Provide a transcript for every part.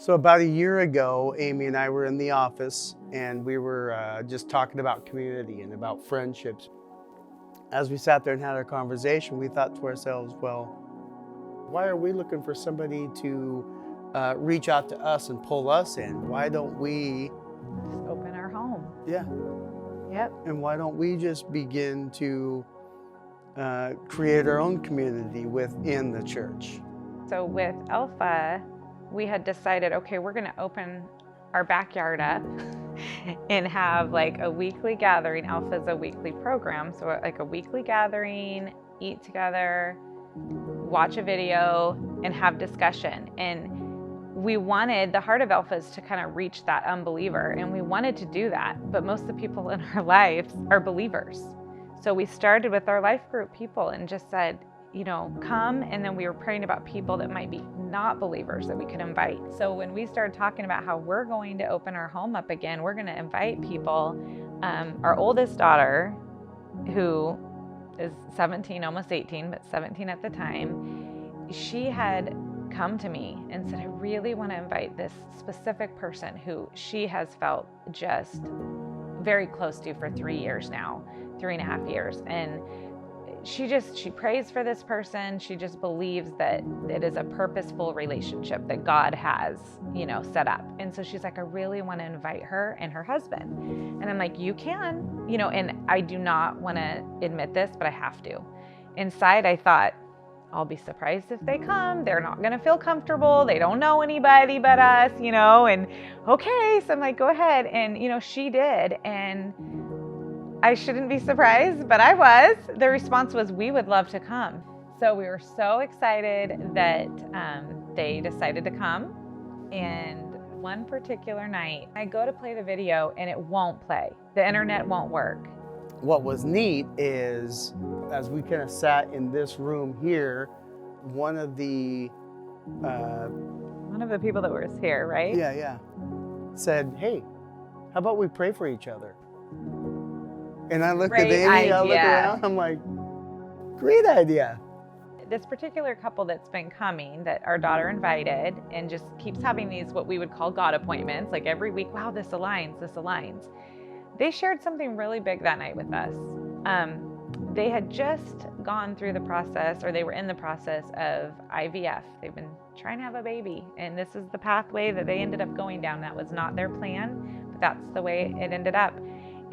So about a year ago, Amy and I were in the office and we were just talking about community and about friendships. As we sat there and had our conversation, we thought to ourselves, well, why are we looking for somebody to reach out to us and pull us in? Why don't we Just open our home. Yeah. Yep. And why don't we just begin to create our own community within the church? So with Alpha, we had decided, okay, we're going to open our backyard up and have like a weekly gathering. Alpha is a weekly program. So like a weekly gathering, eat together, watch a video, and have discussion. And we wanted, the heart of Alpha is to kind of reach that unbeliever. And we wanted to do that. But most of the people in our lives are believers. So we started with our life group people and just said, you know, come. And then we were praying about people that might be not believers that we could invite. So when we started talking about how we're going to open our home up again, we're going to invite people. Our oldest daughter, who is 17, almost 18, but 17 at the time, she had come to me and said, I really want to invite this specific person who she has felt just very close to for 3 years now, 3.5 years. And she prays for this person. She just believes that it is a purposeful relationship that God has, you know, set up. And so she's like, I really want to invite her and her husband. And I'm like, you can, you know, and I do not want to admit this, but I have to. Inside, I thought, I'll be surprised if they come. They're not going to feel comfortable. They don't know anybody but us, you know, and okay. So I'm like, go ahead. And, you know, she did. And I shouldn't be surprised, but I was. The response was, we would love to come. So we were so excited that they decided to come. And one particular night, I go to play the video and it won't play. The internet won't work. What was neat is, as we kind of sat in this room here, one of the people that was here, right? Yeah, said, hey, how about we pray for each other? And I looked at Amy, I looked around, I'm like, great idea. This particular couple that's been coming, that our daughter invited, and just keeps having these, what we would call God appointments, like every week, wow, this aligns. They shared something really big that night with us. They had just gone through the process, or they were in the process of IVF. They've been trying to have a baby, and this is the pathway that they ended up going down. That was not their plan, but that's the way it ended up.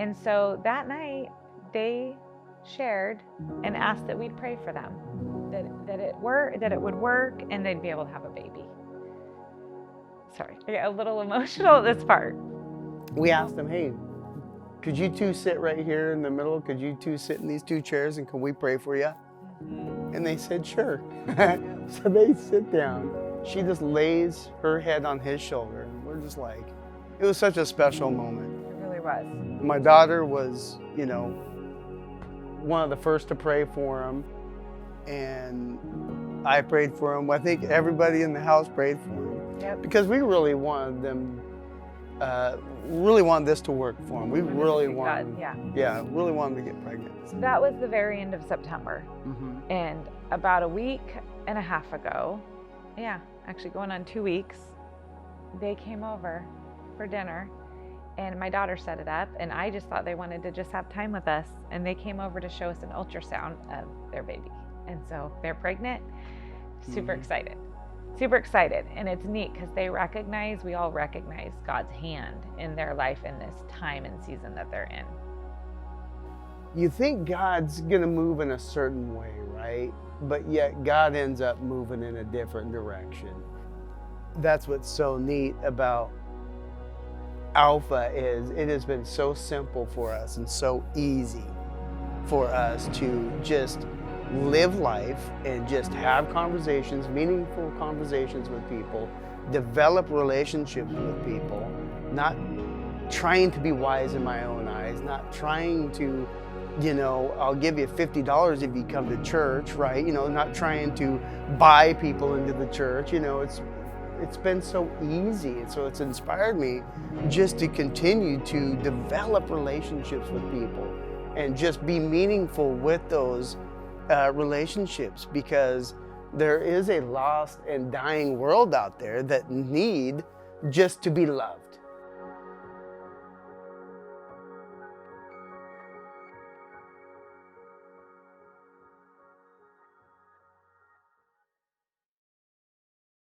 And so that night, they shared and asked that we'd pray for them, that it would work, and they'd be able to have a baby. Sorry, I get a little emotional at this part. We asked them, hey, could you two sit right here in the middle? Could you two sit in these two chairs, and can we pray for you? Mm-hmm. And they said, sure. So they sit down. She just lays her head on his shoulder, and we're just like, it was such a special moment. It really was. My daughter was, you know, one of the first to pray for him, and I prayed for him. I think everybody in the house prayed for him. Yep. Because we really wanted them, really wanted this to work for him. We really wanted, really wanted to get pregnant. So that was the very end of September. Mm-hmm. And about a week and a half ago, actually going on 2 weeks, they came over for dinner. And my daughter set it up, and I just thought they wanted to just have time with us. And they came over to show us an ultrasound of their baby. And so they're pregnant, super excited. And it's neat because we all recognize God's hand in their life in this time and season that they're in. You think God's gonna move in a certain way, right? But yet God ends up moving in a different direction. That's what's so neat about Alpha is it has been so simple for us and so easy for us to just live life and just have conversations, meaningful conversations with people, develop relationships with people, not trying to be wise in my own eyes, not trying to, you know, I'll give you $50 if you come to church, right? You know, not trying to buy people into the church, you know, it's been so easy, and so it's inspired me just to continue to develop relationships with people and just be meaningful with those relationships, because there is a lost and dying world out there that need just to be loved.